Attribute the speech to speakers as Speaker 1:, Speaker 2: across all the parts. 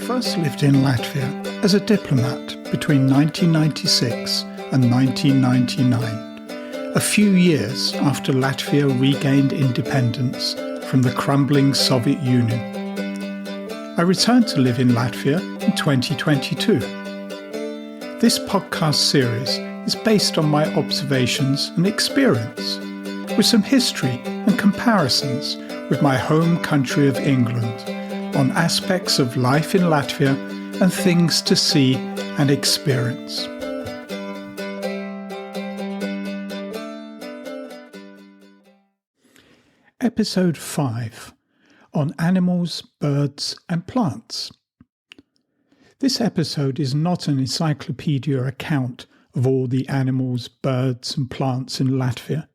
Speaker 1: first lived in Latvia as a diplomat between 1996 and 1999, a few years after Latvia regained independence from the crumbling Soviet Union. I returned to live in Latvia in 2022. This podcast series is based on my observations and experience, with some history and comparisons with my home country of England on aspects of life in Latvia and things to see and experience. Episode 5 on animals, birds and plants. This episode is not an encyclopedia account of all the animals, birds and plants in Latvia.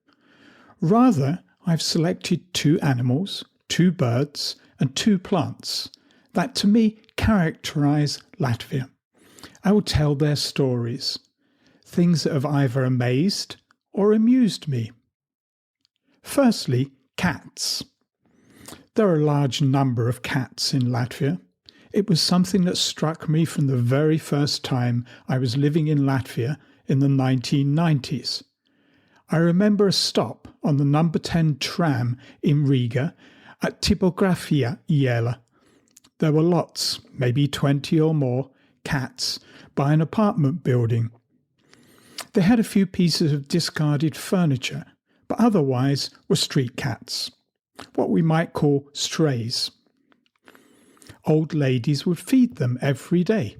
Speaker 1: Rather, I've selected 2 animals, 2 birds and 2 plants that to me characterise Latvia. I will tell their stories, things that have either amazed or amused me. Firstly, cats. There are a large number of cats in Latvia. It was something that struck me from the very first time I was living in Latvia in the 1990s. I remember a stop on the number 10 tram in Riga at Typografia iela. There were lots, maybe 20 or more, cats by an apartment building. They had a few pieces of discarded furniture, but otherwise were street cats, what we might call strays. Old ladies would feed them every day.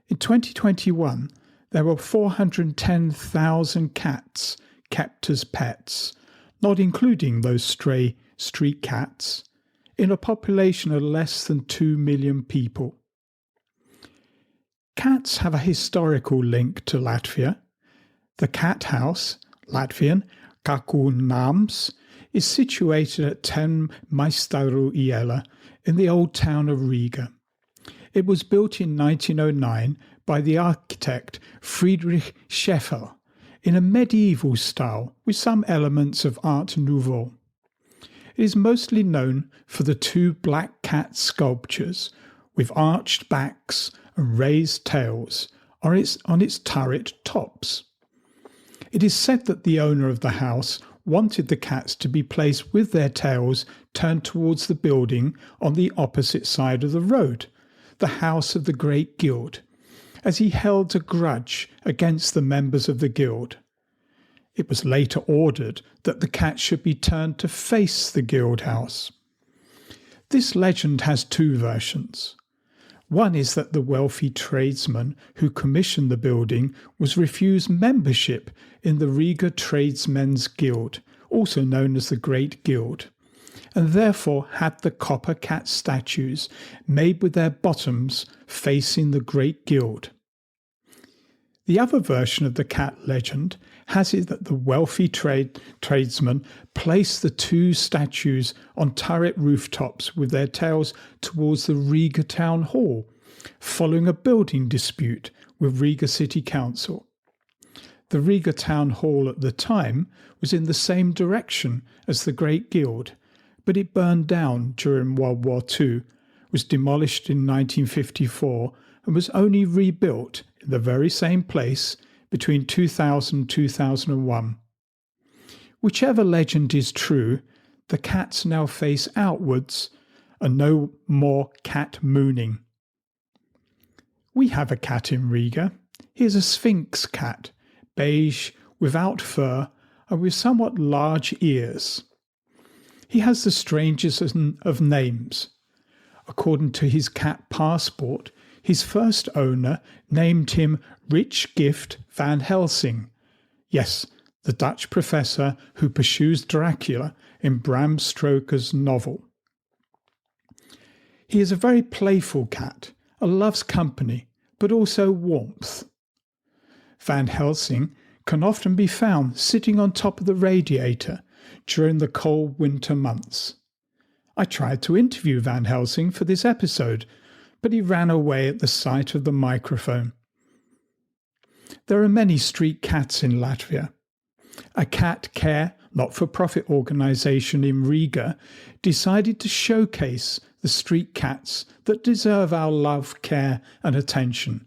Speaker 1: In 2021, there were 410,000 cats kept as pets, not including those stray street cats, in a population of less than 2 million people. Cats have a historical link to Latvia. The cat house, Latvian, kaku nams, is situated at 10 Maistaru iela in the old town of Riga. It was built in 1909 by the architect Friedrich Scheffel in a medieval style with some elements of Art Nouveau. It is mostly known for the 2 black cat sculptures with arched backs and raised tails on its turret tops. It is said that the owner of the house wanted the cats to be placed with their tails turned towards the building on the opposite side of the road, the house of the Great Guild, as he held a grudge against the members of the guild. It was later ordered that the cat should be turned to face the guild house. This legend has 2 versions. One is that the wealthy tradesman who commissioned the building was refused membership in the Riga Tradesmen's Guild, also known as the Great Guild, and therefore had the copper cat statues made with their bottoms facing the Great Guild. The other version of the cat legend has it that the wealthy tradesman placed the 2 statues on turret rooftops with their tails towards the Riga Town Hall, following a building dispute with Riga City Council. The Riga Town Hall at the time was in the same direction as the Great Guild, but it burned down during World War II, was demolished in 1954 and was only rebuilt in the very same place between 2000 and 2001. Whichever legend is true, the cats now face outwards and no more cat mooning. We have a cat in Riga. He is a Sphinx cat, beige, without fur and with somewhat large ears. He has the strangest of names. According to his cat passport, his first owner named him Rich Gift Van Helsing. Yes, the Dutch professor who pursues Dracula in Bram Stoker's novel. He is a very playful cat and loves company, but also warmth. Van Helsing can often be found sitting on top of the radiator during the cold winter months. I tried to interview Van Helsing for this episode, but he ran away at the sight of the microphone. There are many street cats in Latvia. A cat care not-for-profit organisation in Riga decided to showcase the street cats that deserve our love, care and attention.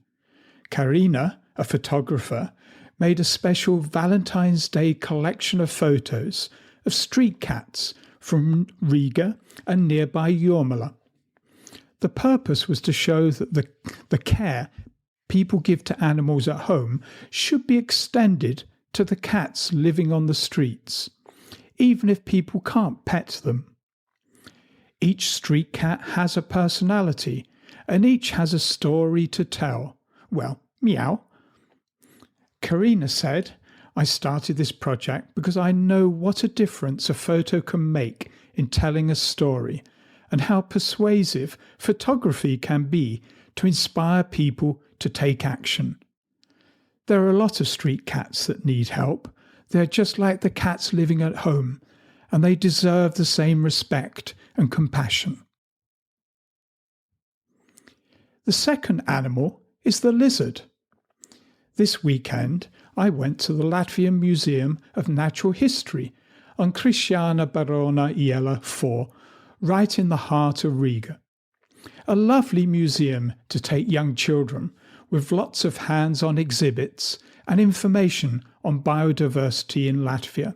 Speaker 1: Karina, a photographer, made a special Valentine's Day collection of photos of street cats from Riga and nearby Jurmala. The purpose was to show that the care people give to animals at home should be extended to the cats living on the streets, even if people can't pet them. Each street cat has a personality, and each has a story to tell. Well, meow. Karina said, "I started this project because I know what a difference a photo can make in telling a story, and how persuasive photography can be to inspire people to take action. There are a lot of street cats that need help. They're just like the cats living at home, and they deserve the same respect and compassion." The second animal is the lizard. This weekend, I went to the Latvian Museum of Natural History on Krišjāņa Barona iela 4, right in the heart of Riga. A lovely museum to take young children, with lots of hands-on exhibits and information on biodiversity in Latvia.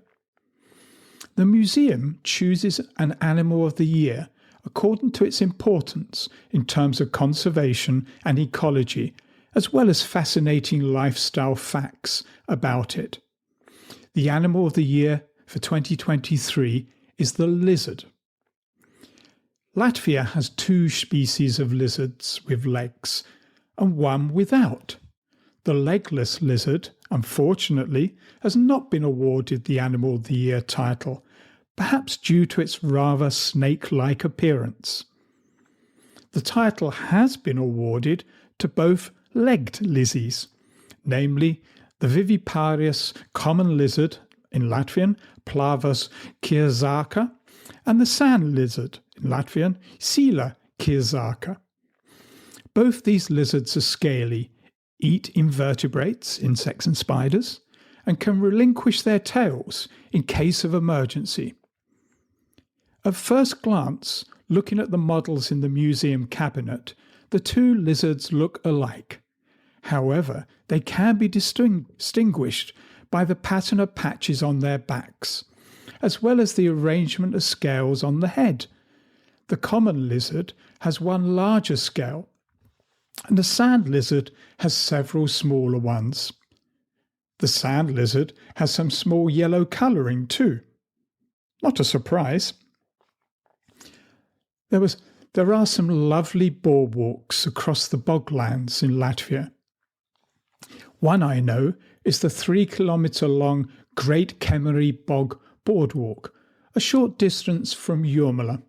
Speaker 1: The museum chooses an animal of the year according to its importance in terms of conservation and ecology, as well as fascinating lifestyle facts about it. The animal of the year for 2023 is the lizard. Latvia has 2 species of lizards with legs and one without. The legless lizard, unfortunately, has not been awarded the Animal of the Year title, perhaps due to its rather snake-like appearance. The title has been awarded to both legged lizzies, namely the viviparous common lizard, in Latvian, Plavas kirzaka, and the sand lizard, in Latvian, Sila kirzaka. Both these lizards are scaly, eat invertebrates, insects and spiders, and can relinquish their tails in case of emergency. At first glance, looking at the models in the museum cabinet, the 2 lizards look alike. However, they can be distinguished by the pattern of patches on their backs, as well as the arrangement of scales on the head. The common lizard has one larger scale, and the sand lizard has several smaller ones. The sand lizard has some small yellow colouring too. Not a surprise. There are some lovely boardwalks across the boglands in Latvia. One I know is the 3-kilometre-long Great Kemery Bog Boardwalk, a short distance from Jurmala.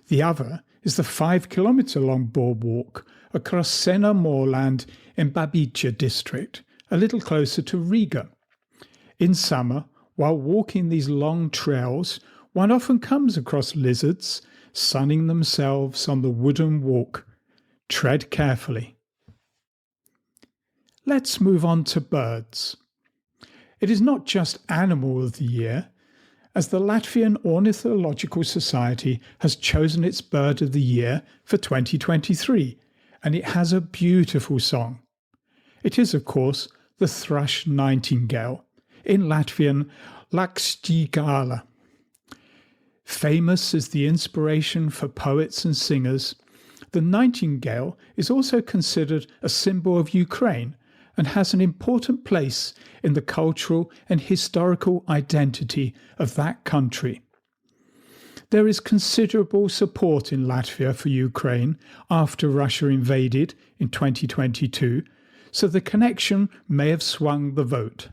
Speaker 1: The other is the 5-kilometre-long boardwalk across Sena moorland in Babija district, a little closer to Riga. In summer, while walking these long trails, one often comes across lizards sunning themselves on the wooden walk. Tread carefully. Let's move on to birds. It is not just Animal of the Year, as the Latvian Ornithological Society has chosen its Bird of the Year for 2023, and it has a beautiful song. It is, of course, the thrush nightingale, in Latvian Lakšķīgale. Famous as the inspiration for poets and singers, the nightingale is also considered a symbol of Ukraine and has an important place in the cultural and historical identity of that country. There is considerable support in Latvia for Ukraine after Russia invaded in 2022, so the connection may have swung the vote.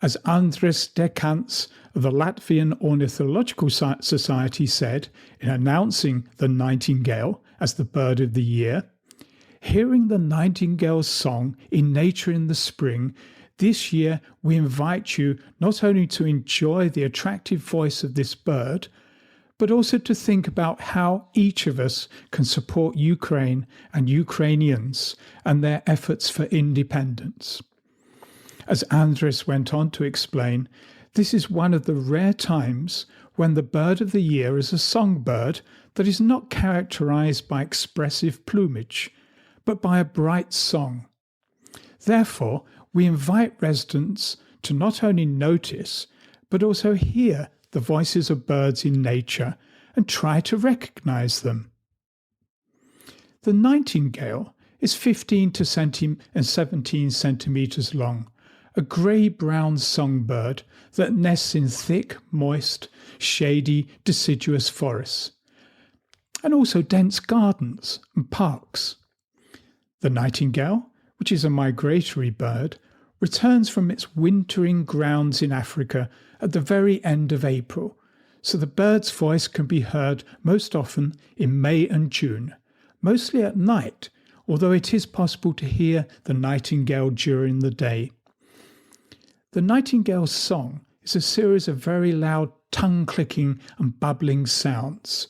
Speaker 1: As Andris Dekants of the Latvian Ornithological Society said in announcing the nightingale as the Bird of the Year, "Hearing the nightingale's song in nature in the spring, this year we invite you not only to enjoy the attractive voice of this bird, but also to think about how each of us can support Ukraine and Ukrainians and their efforts for independence." As Andres went on to explain, this is one of the rare times when the bird of the year is a songbird that is not characterized by expressive plumage, but by a bright song. Therefore, we invite residents to not only notice, but also hear the voices of birds in nature and try to recognize them. The nightingale is 15 to 17 centimeters long, a grey-brown songbird that nests in thick, moist, shady, deciduous forests, and also dense gardens and parks. The nightingale, which is a migratory bird, returns from its wintering grounds in Africa at the very end of April, so the bird's voice can be heard most often in May and June, mostly at night, although it is possible to hear the nightingale during the day. The nightingale's song is a series of very loud tongue-clicking and bubbling sounds,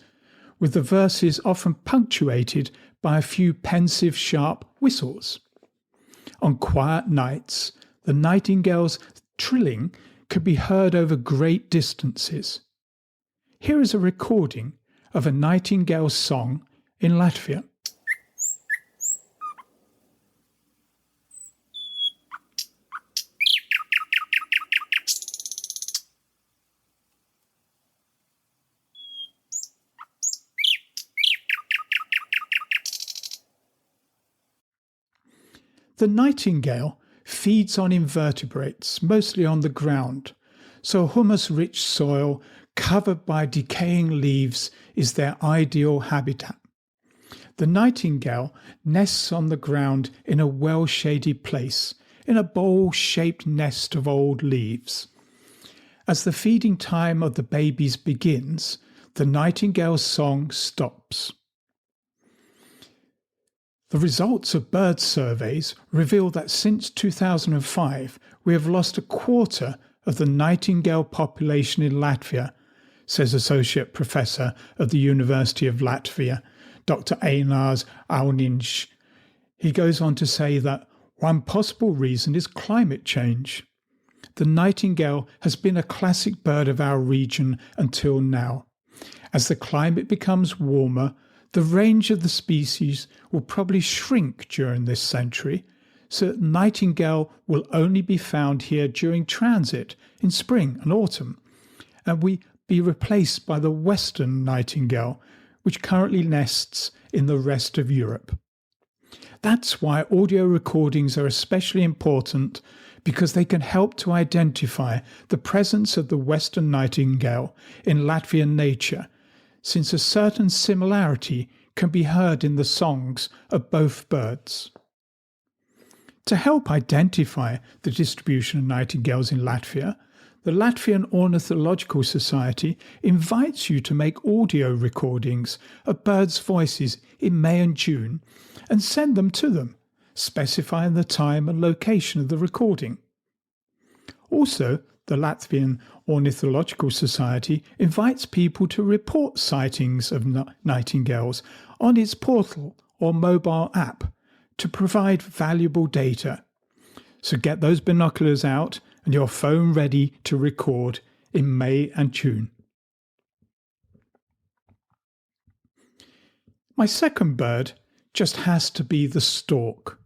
Speaker 1: with the verses often punctuated by a few pensive, sharp whistles. On quiet nights, the nightingale's trilling can be heard over great distances. Here is a recording of a nightingale song in Latvia. The nightingale feeds on invertebrates, mostly on the ground, so humus-rich soil covered by decaying leaves is their ideal habitat. The nightingale nests on the ground in a well-shaded place, in a bowl-shaped nest of old leaves. As the feeding time of the babies begins, the nightingale's song stops. The results of bird surveys reveal that since 2005, we have lost a quarter of the nightingale population in Latvia, says Associate Professor of the University of Latvia, Dr. Einars Auniņš. He goes on to say that one possible reason is climate change. The nightingale has been a classic bird of our region until now. As the climate becomes warmer, the range of the species will probably shrink during this century, so that nightingale will only be found here during transit in spring and autumn, and will be replaced by the western nightingale, which currently nests in the rest of Europe. That's why audio recordings are especially important, because they can help to identify the presence of the western nightingale in Latvian nature, since a certain similarity can be heard in the songs of both birds. To help identify the distribution of nightingales in Latvia, the Latvian Ornithological Society invites you to make audio recordings of birds' voices in May and June and send them to them, specifying the time and location of the recording. Also, the Latvian Ornithological Society invites people to report sightings of nightingales on its portal or mobile app to provide valuable data. So get those binoculars out and your phone ready to record in May and June. My second bird just has to be the stork.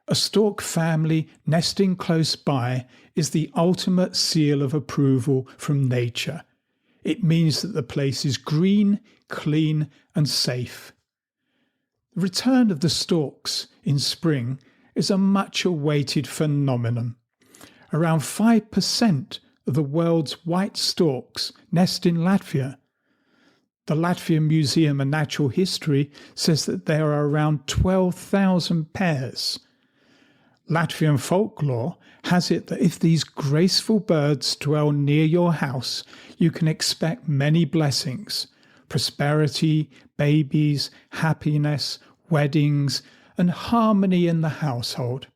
Speaker 1: A stork family nesting close by is the ultimate seal of approval from nature. It means that the place is green, clean, and safe. The return of the storks in spring is a much-awaited phenomenon. Around 5% of the world's white storks nest in Latvia. The Latvian Museum of Natural History says that there are around 12,000 pairs. Latvian folklore has it that if these graceful birds dwell near your house, you can expect many blessings: prosperity, babies, happiness, weddings, and harmony in the household.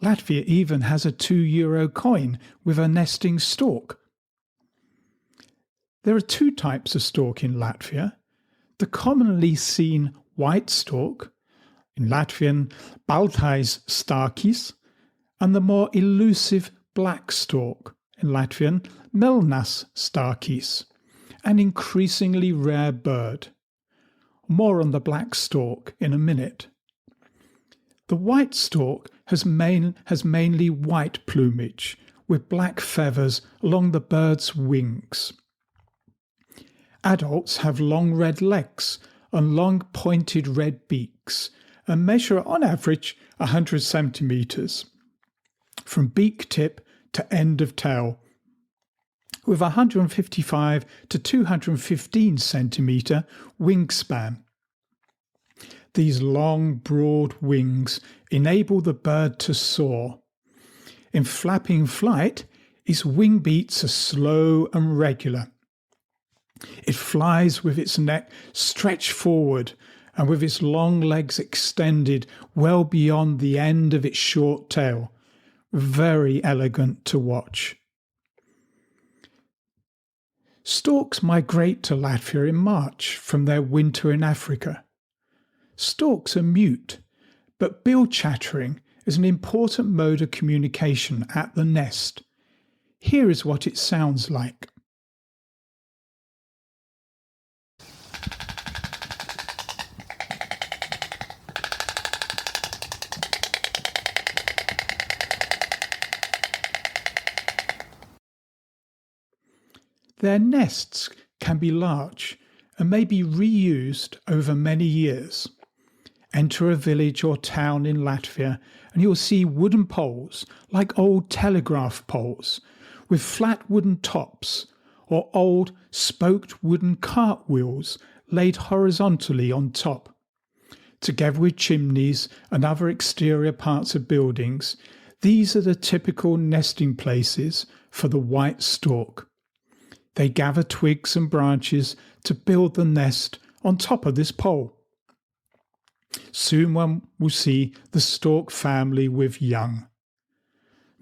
Speaker 1: Latvia even has a €2 coin with a nesting stork. There are two types of stork in Latvia: the commonly seen white stork, in Latvian baltais starkis, and the more elusive black stork, in Latvian, melnas starkis, an increasingly rare bird. More on the black stork in a minute. The white stork has mainly white plumage with black feathers along the bird's wings. Adults have long red legs and long pointed red beaks and measure on average 100 centimetres from beak tip to end of tail, with 155 to 215 centimetre wingspan. These long, broad wings enable the bird to soar. In flapping flight, its wing beats are slow and regular. It flies with its neck stretched forward and with its long legs extended well beyond the end of its short tail. Very elegant to watch. Storks migrate to Latvia in March from their winter in Africa. Storks are mute, but bill chattering is an important mode of communication at the nest. Here is what it sounds like. Their nests can be large and may be reused over many years. Enter a village or town in Latvia and you'll see wooden poles like old telegraph poles with flat wooden tops or old spoked wooden cart wheels laid horizontally on top. Together with chimneys and other exterior parts of buildings, these are the typical nesting places for the white stork. They gather twigs and branches to build the nest on top of this pole. Soon one will see the stork family with young.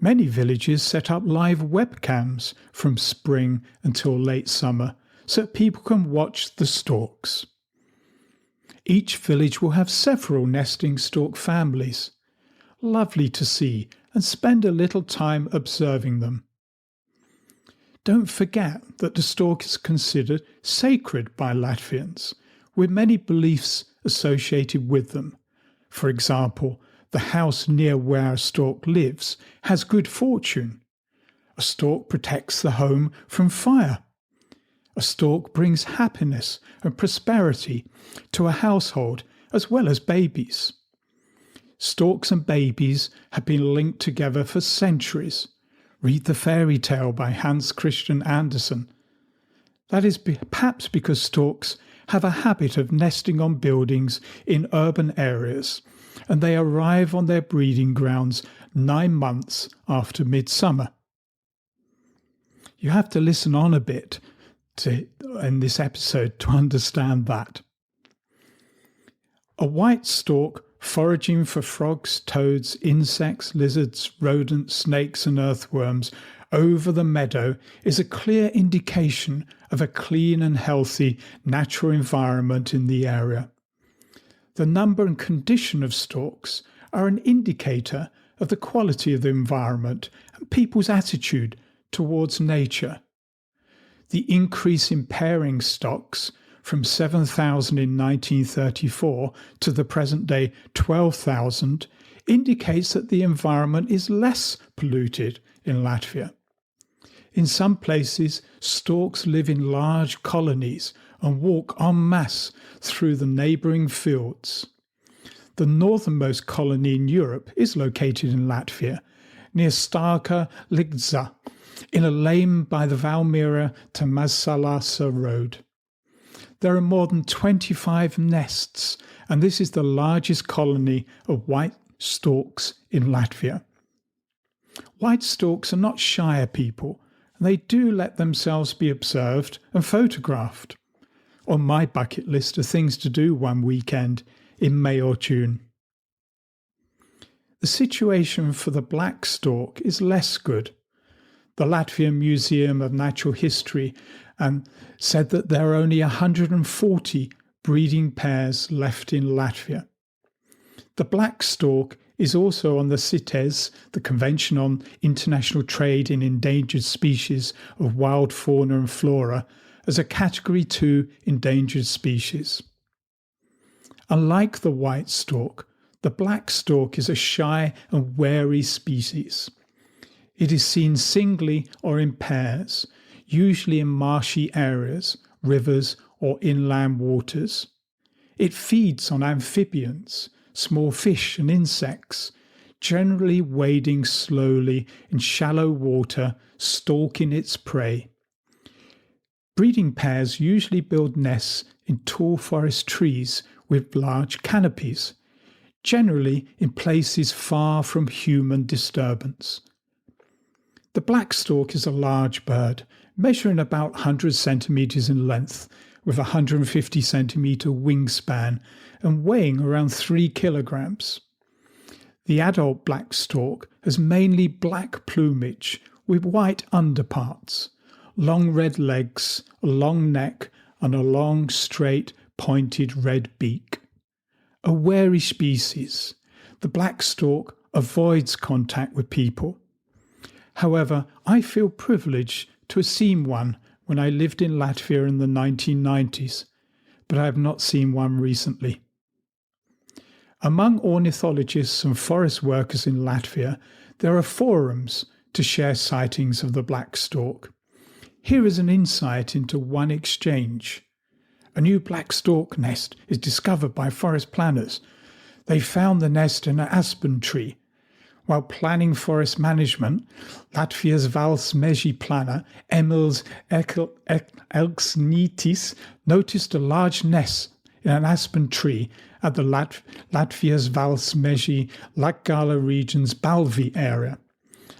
Speaker 1: Many villages set up live webcams from spring until late summer so that people can watch the storks. Each village will have several nesting stork families. Lovely to see and spend a little time observing them. Don't forget that the stork is considered sacred by Latvians, with many beliefs associated with them. For example, the house near where a stork lives has good fortune. A stork protects the home from fire. A stork brings happiness and prosperity to a household as well as babies. Storks and babies have been linked together for centuries. Read the fairy tale by Hans Christian Andersen. That is perhaps because storks have a habit of nesting on buildings in urban areas, and they arrive on their breeding grounds 9 months after midsummer. You have to listen on a bit in this episode to understand that. A white stork foraging for frogs, toads, insects, lizards, rodents, snakes and earthworms over the meadow is a clear indication of a clean and healthy natural environment in the area. The number and condition of storks are an indicator of the quality of the environment and people's attitude towards nature. The increase in pairing stocks from 7,000 in 1934 to the present day 12,000 indicates that the environment is less polluted in Latvia. In some places, storks live in large colonies and walk en masse through the neighbouring fields. The northernmost colony in Europe is located in Latvia, near Starka Ligza, in a lane by the Valmiera to Mazsalasa road. There are more than 25 nests, and this is the largest colony of white storks in Latvia. White storks are not shy people, and they do let themselves be observed and photographed. On my bucket list of things to do one weekend in May or June. The situation for the black stork is less good. The Latvian Museum of Natural History said that there are only 140 breeding pairs left in Latvia. The black stork is also on the CITES, the Convention on International Trade in Endangered Species of Wild Fauna and Flora, as a Category 2 endangered species. Unlike the white stork, the black stork is a shy and wary species. It is seen singly or in pairs, usually in marshy areas, rivers, or inland waters. It feeds on amphibians, small fish and insects, generally wading slowly in shallow water, stalking its prey. Breeding pairs usually build nests in tall forest trees with large canopies, generally in places far from human disturbance. The black stork is a large bird, measuring about 100 centimetres in length, with a 150 centimetre wingspan and weighing around 3 kilograms. The adult black stork has mainly black plumage with white underparts, long red legs, a long neck, and a long, straight, pointed red beak. A wary species, the black stork avoids contact with people. However, I feel privileged to have seen one when I lived in Latvia in the 1990s, but I have not seen one recently. Among ornithologists and forest workers in Latvia, there are forums to share sightings of the black stork. Here is an insight into one exchange. A new black stork nest is discovered by forest planners. They found the nest in an aspen tree. While planning forest management, Latvia's Valsts planner Emils Elksnītis noticed a large nest in an aspen tree at the Latvia's Valsts Latgale region's Balvi area.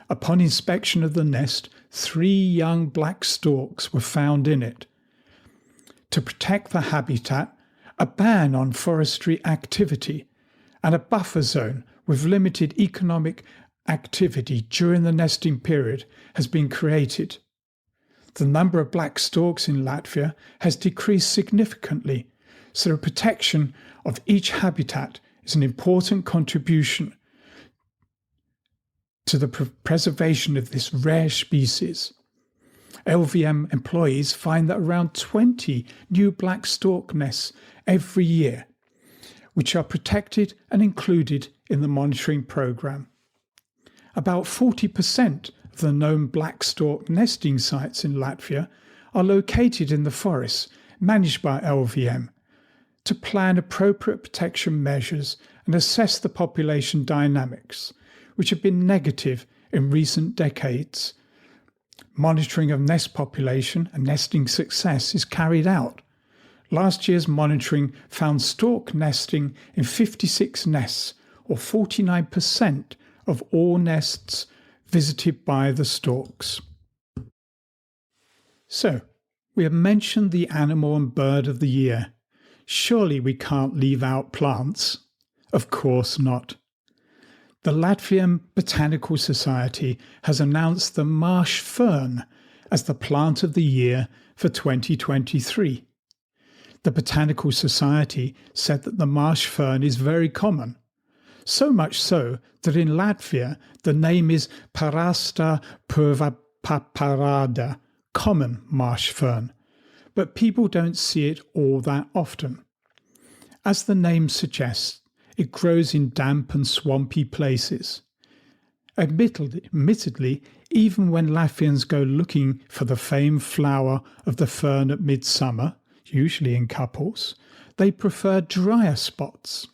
Speaker 1: Upon inspection of the nest, 3 young black storks were found in it. To protect the habitat, a ban on forestry activity and a buffer zone with limited economic activity during the nesting period has been created. The number of black storks in Latvia has decreased significantly, so the protection of each habitat is an important contribution to the preservation of this rare species. LVM employees find that around 20 new black stork nests every year, which are protected and included in the monitoring programme. About 40% of the known black stork nesting sites in Latvia are located in the forests managed by LVM to plan appropriate protection measures and assess the population dynamics, which have been negative in recent decades. Monitoring of nest population and nesting success is carried out. Last year's monitoring found stork nesting in 56 nests, or 49% of all nests visited by the storks. So, we have mentioned the animal and bird of the year. Surely we can't leave out plants? Of course not. The Latvian Botanical Society has announced the marsh fern as the plant of the year for 2023. The Botanical Society said that the marsh fern is very common, so much so that in Latvia the name is Parasta purvaparada, common marsh fern, but people don't see it all that often. As the name suggests, it grows in damp and swampy places. Admittedly, even when Latvians go looking for the famed flower of the fern at midsummer, usually in couples, they prefer drier spots.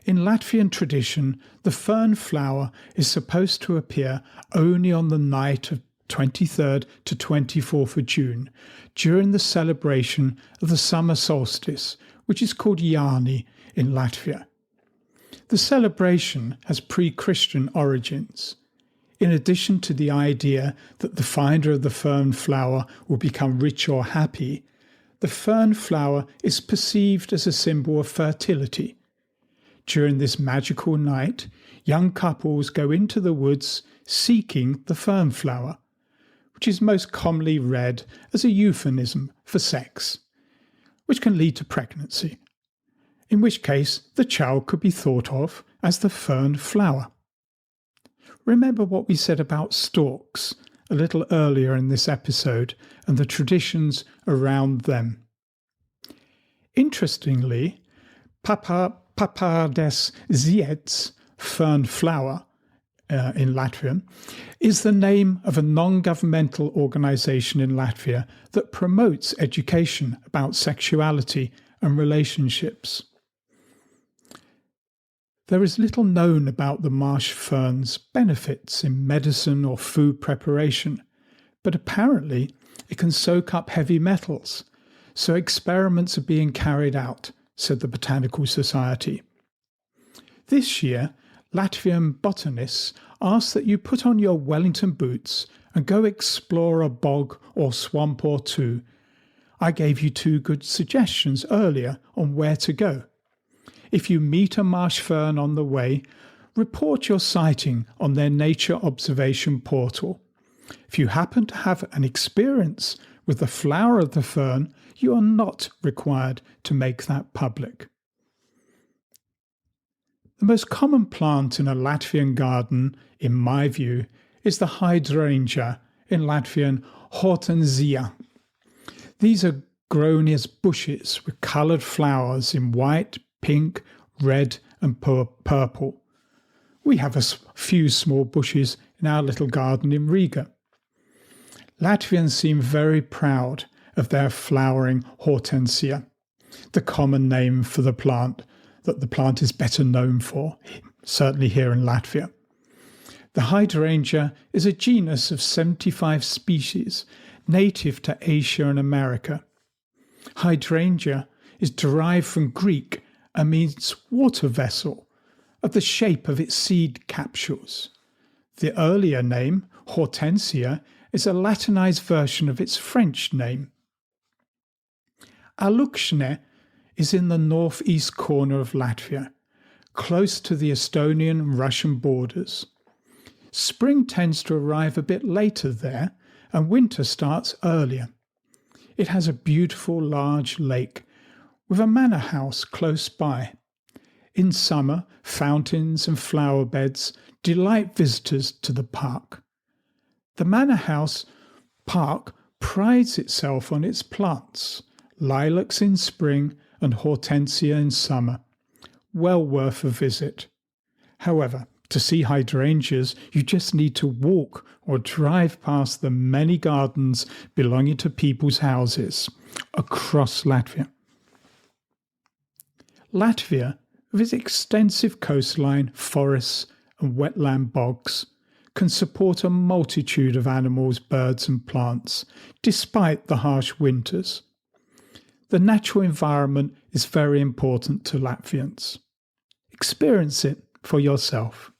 Speaker 1: In Latvian tradition, the fern flower is supposed to appear only on the night of 23rd to 24th of June, during the celebration of the summer solstice, which is called Jāņi in Latvia. The celebration has pre-Christian origins. In addition to the idea that the finder of the fern flower will become rich or happy, the fern flower is perceived as a symbol of fertility. During this magical night, young couples go into the woods seeking the fern flower, which is most commonly read as a euphemism for sex, which can lead to pregnancy. in which case the child could be thought of as the fern flower. Remember what we said about storks a little earlier in this episode and the traditions around them. Interestingly, Papa des Ziets, fern flower in Latvian, is the name of a non-governmental organisation in Latvia that promotes education about sexuality and relationships. There is little known about the marsh fern's benefits in medicine or food preparation, but apparently it can soak up heavy metals, so experiments are being carried out, said the Botanical Society. This year, Latvian botanists asked that you put on your Wellington boots and go explore a bog or swamp or two. I gave you 2 good suggestions earlier on where to go. If you meet a marsh fern on the way, report your sighting on their nature observation portal. If you happen to have an experience with the flower of the fern, you are not required to make that public. The most common plant in a Latvian garden, in my view, is the hydrangea, in Latvian hortensia. These are grown as bushes with coloured flowers in white, pink, red and purple. We have a few small bushes in our little garden in Riga. Latvians seem very proud of their flowering hortensia, the common name for the plant that the plant is better known for, certainly here in Latvia. The hydrangea is a genus of 75 species, native to Asia and America. Hydrangea is derived from Greek and means water vessel, of the shape of its seed capsules. The earlier name, hortensia, is a Latinized version of its French name. Alukšne is in the northeast corner of Latvia, close to the Estonian and Russian borders. Spring tends to arrive a bit later there, and winter starts earlier. It has a beautiful large lake with a manor house close by. In summer, fountains and flower beds delight visitors to the park. The manor house park prides itself on its plants, lilacs in spring and hortensia in summer. Well worth a visit. However, to see hydrangeas, you just need to walk or drive past the many gardens belonging to people's houses across Latvia. Latvia, with its extensive coastline, forests and wetland bogs, can support a multitude of animals, birds and plants, despite the harsh winters. The natural environment is very important to Latvians. Experience it for yourself.